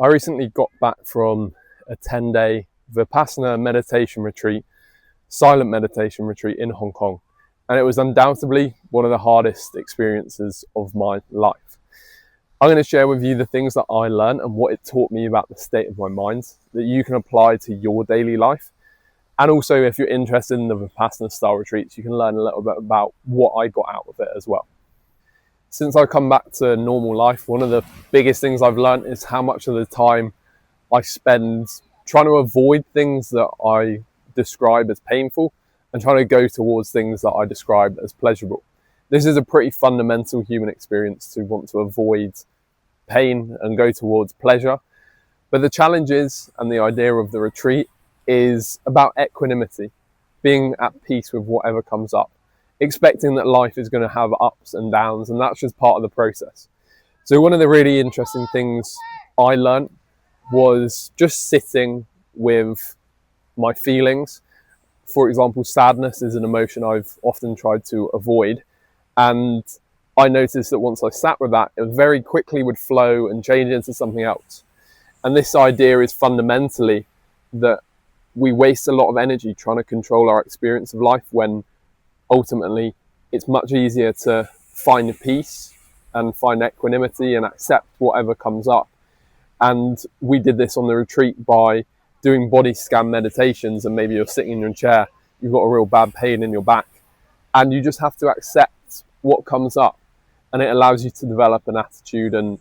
I recently got back from a 10-day Vipassana meditation retreat, silent meditation retreat in Hong Kong. And it was undoubtedly one of the hardest experiences of my life. I'm going to share with you the things that I learned and what it taught me about the state of my mind that you can apply to your daily life. And also, if you're interested in the Vipassana style retreats, you can learn a little bit about what I got out of it as well. Since I come back to normal life, one of the biggest things I've learned is how much of the time I spend trying to avoid things that I describe as painful and trying to go towards things that I describe as pleasurable. This is a pretty fundamental human experience to want to avoid pain and go towards pleasure. But the challenge is, and the idea of the retreat is about equanimity, being at peace with whatever comes up, expecting that life is going to have ups and downs, and that's just part of the process. So one of the really interesting things I learned was just sitting with my feelings. For example, sadness is an emotion I've often tried to avoid. And I noticed that once I sat with that, it very quickly would flow and change into something else. And this idea is fundamentally that we waste a lot of energy trying to control our experience of life when ultimately it's much easier to find peace and find equanimity and accept whatever comes up. And we did this on the retreat by doing body scan meditations, and maybe you're sitting in your chair, you've got a real bad pain in your back, and you just have to accept what comes up. And it allows you to develop an attitude and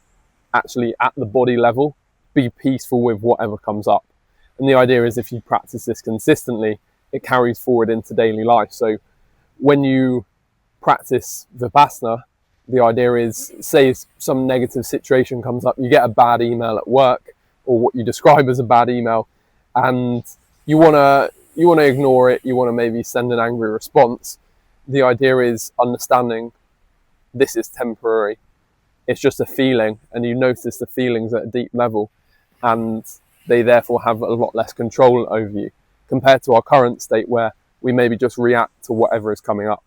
actually at the body level, be peaceful with whatever comes up. And the idea is if you practice this consistently, it carries forward into daily life. So when you practice Vipassana, the idea is, say some negative situation comes up, you get a bad email at work, or what you describe as a bad email, and you want to ignore it, you want to maybe send an angry response. The idea is understanding this is temporary. It's just a feeling, and you notice the feelings at a deep level, and they therefore have a lot less control over you compared to our current state where we maybe just react to whatever is coming up.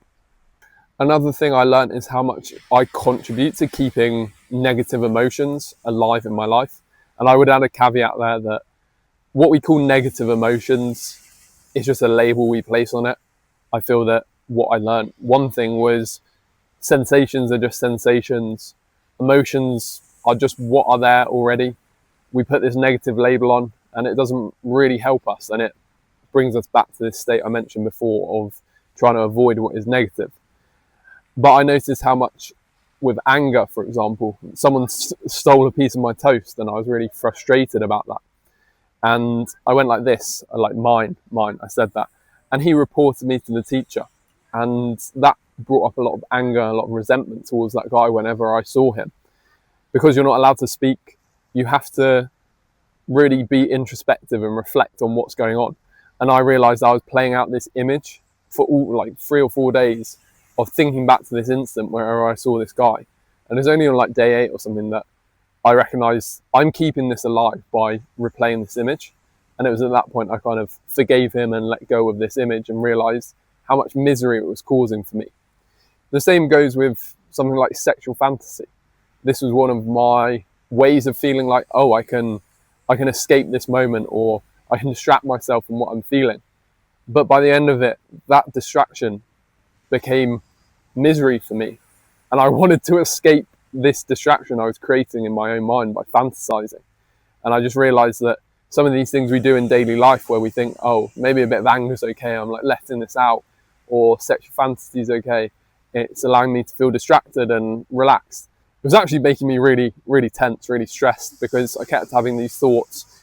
Another thing I learned is how much I contribute to keeping negative emotions alive in my life. And I would add a caveat there that what we call negative emotions is just a label we place on it. I feel that what I learned, one thing was sensations are just sensations. Emotions are just what are there already. We put this negative label on and it doesn't really help us. And it brings us back to this state I mentioned before of trying to avoid what is negative. But I noticed how much with anger, for example, someone stole a piece of my toast and I was really frustrated about that. And I went like this, like mine, I said that. And he reported me to the teacher. And that brought up a lot of anger, a lot of resentment towards that guy whenever I saw him. Because you're not allowed to speak, you have to really be introspective and reflect on what's going on. And I realized I was playing out this image for all like 3 or 4 days of thinking back to this instant wherever I saw this guy. And it's only on like day 8 or something that I recognized I'm keeping this alive by replaying this image. And it was at that point I kind of forgave him and let go of this image and realized how much misery it was causing for me. The same goes with something like sexual fantasy. This was one of my ways of feeling like, oh, I can escape this moment, or I can distract myself from what I'm feeling. But by the end of it, that distraction became misery for me. And I wanted to escape this distraction I was creating in my own mind by fantasizing. And I just realized that some of these things we do in daily life where we think, oh, maybe a bit of anger is okay, I'm like letting this out, or sexual fantasy is okay, it's allowing me to feel distracted and relaxed. It was actually making me really, really tense, really stressed, because I kept having these thoughts.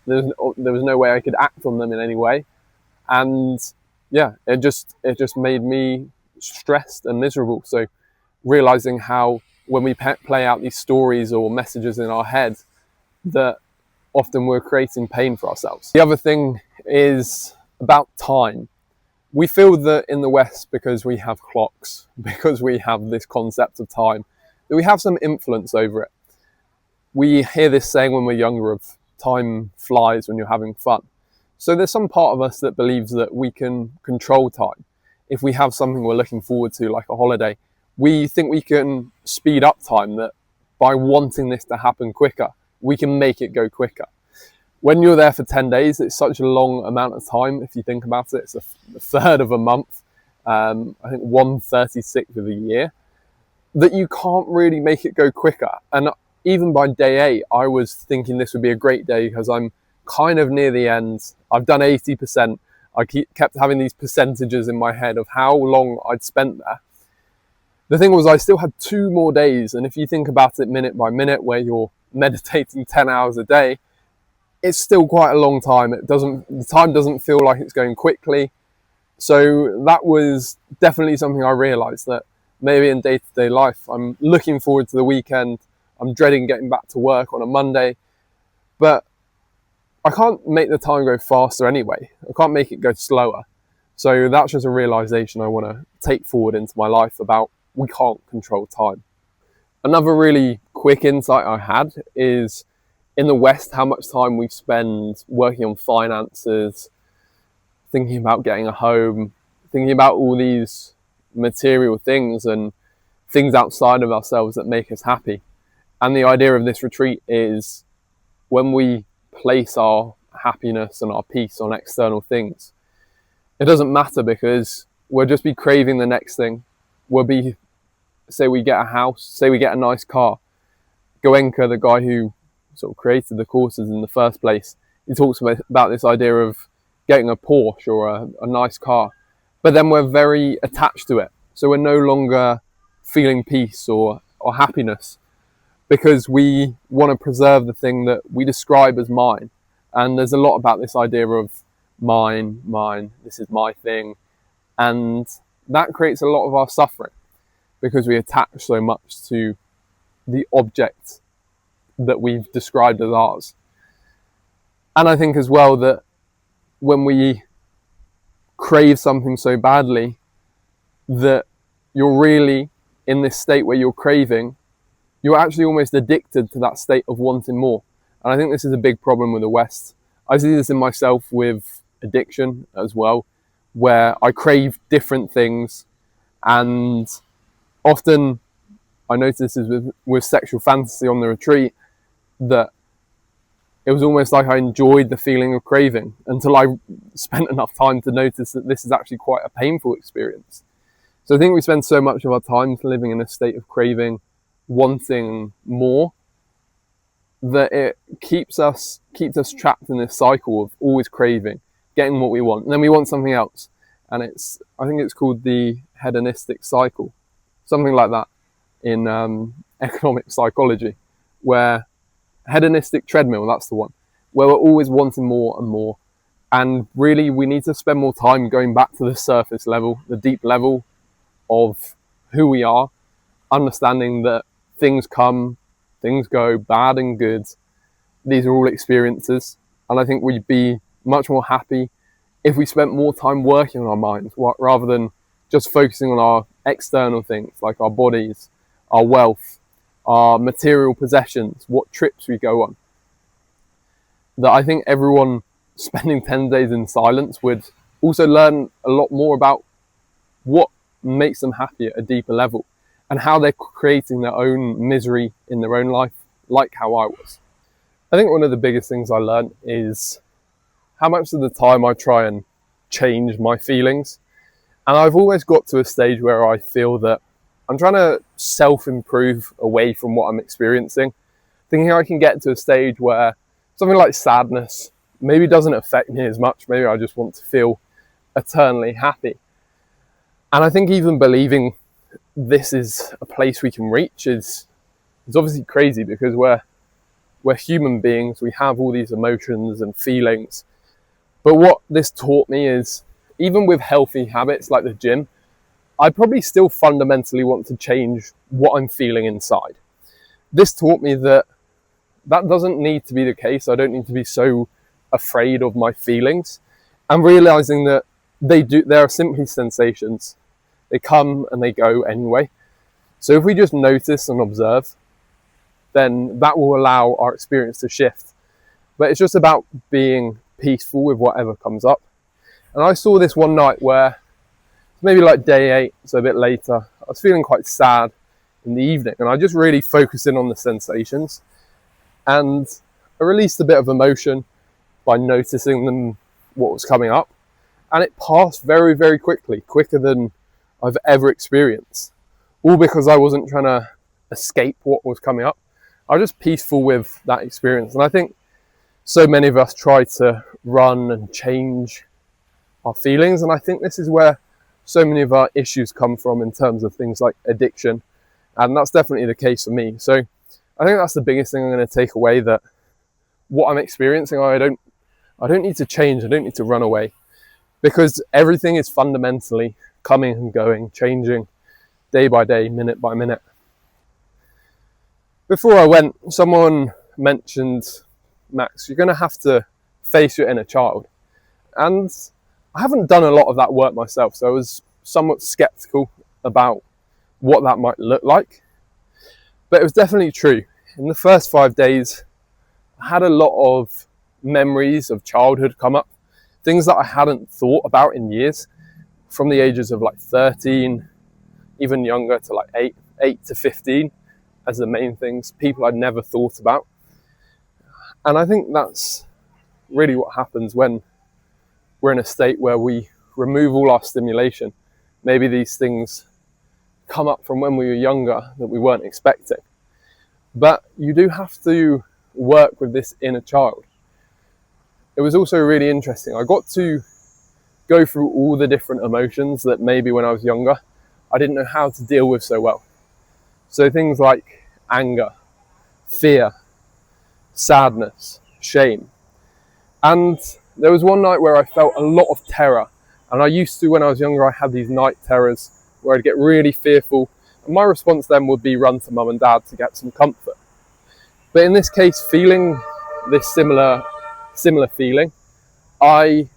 There was no way I could act on them in any way. And yeah, it just made me stressed and miserable. So realizing how when we play out these stories or messages in our head, that often we're creating pain for ourselves. The other thing is about time. We feel that in the West, because we have clocks, because we have this concept of time, that we have some influence over it. We hear this saying when we're younger of time flies when you're having fun. So there's some part of us that believes that we can control time. If we have something we're looking forward to, like a holiday, we think we can speed up time, that by wanting this to happen quicker, we can make it go quicker. When you're there for 10 days, it's such a long amount of time. If you think about it, it's a third of a month. I think 1/36 of a year, that you can't really make it go quicker. And even by day 8, I was thinking this would be a great day because I'm kind of near the end. I've done 80%. I kept having these percentages in my head of how long I'd spent there. The thing was, I still had 2 more days. And if you think about it minute by minute, where you're meditating 10 hours a day, it's still quite a long time. The time doesn't feel like it's going quickly. So that was definitely something I realized, that maybe in day-to-day life, I'm looking forward to the weekend. I'm dreading getting back to work on a Monday, but I can't make the time go faster anyway. I can't make it go slower. So that's just a realization I want to take forward into my life about we can't control time. Another really quick insight I had is in the West, how much time we spend working on finances, thinking about getting a home, thinking about all these material things and things outside of ourselves that make us happy. And the idea of this retreat is when we place our happiness and our peace on external things, it doesn't matter, because we'll just be craving the next thing. We'll be, say we get a house, say we get a nice car. Goenka, the guy who sort of created the courses in the first place, he talks about this idea of getting a Porsche or a nice car, but then we're very attached to it. So we're no longer feeling peace or happiness, because we want to preserve the thing that we describe as mine. And there's a lot about this idea of mine, this is my thing. And that creates a lot of our suffering, because we attach so much to the object that we've described as ours. And I think as well that when we crave something so badly, that you're really in this state where you're craving, you're actually almost addicted to that state of wanting more. And I think this is a big problem with the West. I see this in myself with addiction as well, where I crave different things. And often I noticed this is with sexual fantasy on the retreat, that it was almost like I enjoyed the feeling of craving until I spent enough time to notice that this is actually quite a painful experience. So I think we spend so much of our time living in a state of craving, wanting more, that it keeps us trapped in this cycle of always craving, getting what we want, and then we want something else. And I think it's called the hedonistic cycle, something like that in economic psychology, where hedonistic treadmill, that's the one, where we're always wanting more and more. And really we need to spend more time going back to the surface level, the deep level of who we are, understanding that things come, things go, bad and good. These are all experiences. And I think we'd be much more happy if we spent more time working on our minds, rather than just focusing on our external things like our bodies, our wealth, our material possessions, what trips we go on. That I think everyone spending 10 days in silence would also learn a lot more about what makes them happy at a deeper level, and how they're creating their own misery in their own life, like how I was. I think one of the biggest things I learned is how much of the time I try and change my feelings. And I've always got to a stage where I feel that I'm trying to self-improve away from what I'm experiencing, thinking I can get to a stage where something like sadness maybe doesn't affect me as much. Maybe I just want to feel eternally happy. And I think even believing this is a place we can reach is obviously crazy, because we're human beings. We have all these emotions and feelings. But what this taught me is, even with healthy habits like the gym, I probably still fundamentally want to change what I'm feeling inside. This taught me that doesn't need to be the case. I don't need to be so afraid of my feelings, and realizing that they are simply sensations. They come and they go anyway. So if we just notice and observe, then that will allow our experience to shift. But it's just about being peaceful with whatever comes up. And I saw this one night where, maybe like day 8, so a bit later, I was feeling quite sad in the evening, and I just really focused in on the sensations. And I released a bit of emotion by noticing them, what was coming up, and it passed very, very quickly, quicker than I've ever experienced. All because I wasn't trying to escape what was coming up. I was just peaceful with that experience. And I think so many of us try to run and change our feelings, and I think this is where so many of our issues come from in terms of things like addiction, and that's definitely the case for me. So I think that's the biggest thing I'm going to take away, that what I'm experiencing, I don't need to change, I don't need to run away, because everything is fundamentally coming and going, changing day by day, minute by minute. Before I went, someone mentioned, Max, you're going to have to face your inner child. And I haven't done a lot of that work myself, so I was somewhat skeptical about what that might look like. But it was definitely true. In the first 5 days, I had a lot of memories of childhood come up, things that I hadn't thought about in years, from the ages of like 13, even younger, to like 8 to 15 as the main things, people I'd never thought about. And I think that's really what happens when we're in a state where we remove all our stimulation. Maybe these things come up from when we were younger that we weren't expecting. But you do have to work with this inner child. It was also really interesting. I got to go through all the different emotions that maybe when I was younger, I didn't know how to deal with so well. So things like anger, fear, sadness, shame. And there was one night where I felt a lot of terror. And I used to, when I was younger, I had these night terrors where I'd get really fearful. And my response then would be run to mum and dad to get some comfort. But in this case, feeling this similar feeling, I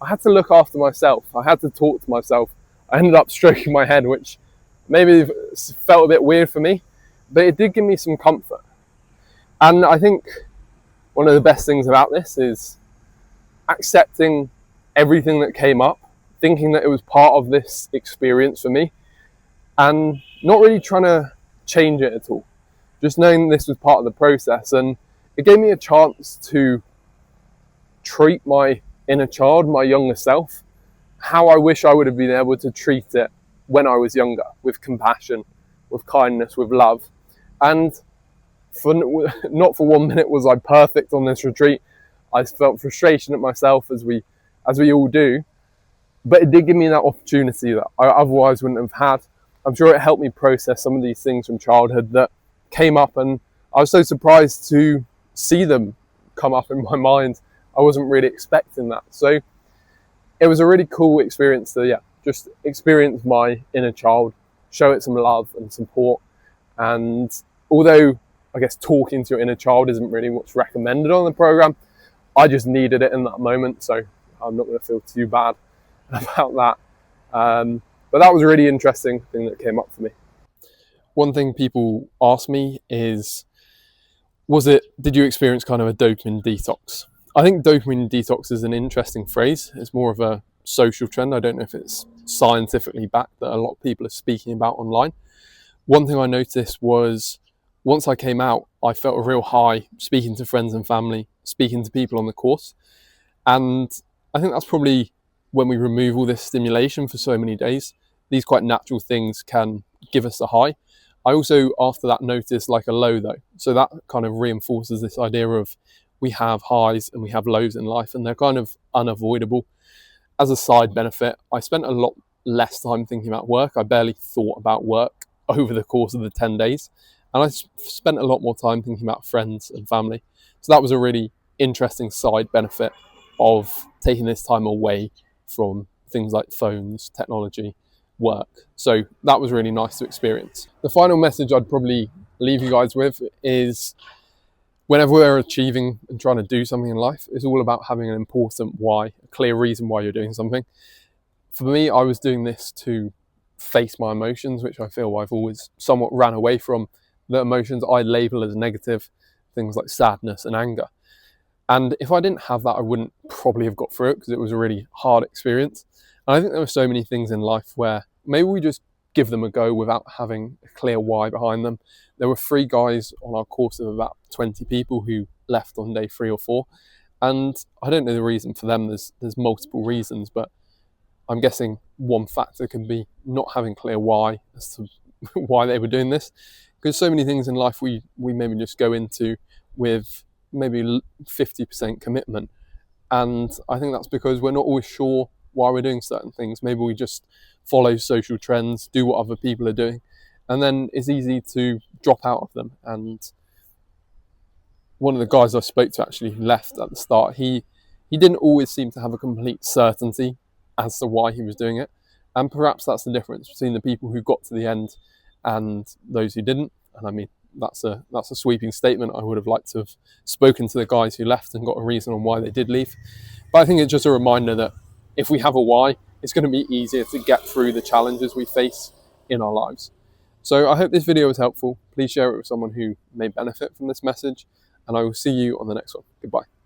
had to look after myself. I had to talk to myself. I ended up stroking my head, which maybe felt a bit weird for me, but it did give me some comfort. And I think one of the best things about this is accepting everything that came up, thinking that it was part of this experience for me, and not really trying to change it at all. Just knowing this was part of the process, and it gave me a chance to treat my inner child, my younger self, how I wish I would have been able to treat it when I was younger, with compassion, with kindness, with love. And not for 1 minute was I perfect on this retreat. I felt frustration at myself, as we all do, but it did give me that opportunity that I otherwise wouldn't have had. I'm sure it helped me process some of these things from childhood that came up, and I was so surprised to see them come up in my mind. I wasn't really expecting that. So it was a really cool experience to, just experience my inner child, show it some love and support. And although I guess talking to your inner child isn't really what's recommended on the program, I just needed it in that moment. So I'm not going to feel too bad about that. But that was a really interesting thing that came up for me. One thing people ask me is, did you experience kind of a dopamine detox? I think dopamine detox is an interesting phrase. It's more of a social trend. I don't know if it's scientifically backed, that a lot of people are speaking about online. One thing I noticed was once I came out, I felt a real high speaking to friends and family, speaking to people on the course. And I think that's probably when we remove all this stimulation for so many days, these quite natural things can give us a high. I also, after that, noticed like a low though. So that kind of reinforces this idea of we have highs and we have lows in life, and they're kind of unavoidable. As a side benefit, I spent a lot less time thinking about work. I barely thought about work over the course of the 10 days. And I spent a lot more time thinking about friends and family. So that was a really interesting side benefit of taking this time away from things like phones, technology, work. So that was really nice to experience. The final message I'd probably leave you guys with is, whenever we're achieving and trying to do something in life, it's all about having an important why, a clear reason why you're doing something. For me, I was doing this to face my emotions, which I feel I've always somewhat ran away from. The emotions I label as negative, things like sadness and anger. And if I didn't have that, I wouldn't probably have got through it, because it was a really hard experience. And I think there were so many things in life where maybe we just give them a go without having a clear why behind them. There were 3 guys on our course of about 20 people who left on day 3 or 4, and I don't know the reason for them. There's multiple reasons, but I'm guessing one factor can be not having clear why as to why they were doing this, because so many things in life we maybe just go into with maybe 50% commitment, and I think that's because we're not always sure why we're doing certain things. Maybe we just follow social trends, do what other people are doing, and then it's easy to drop out of them. And one of the guys I spoke to actually left at the start, he didn't always seem to have a complete certainty as to why he was doing it, and perhaps that's the difference between the people who got to the end and those who didn't. And I mean, that's a sweeping statement. I would have liked to have spoken to the guys who left and got a reason on why they did leave, but I think it's just a reminder that if we have a why, it's going to be easier to get through the challenges we face in our lives. So I hope this video was helpful. Please share it with someone who may benefit from this message, and I will see you on the next one. Goodbye.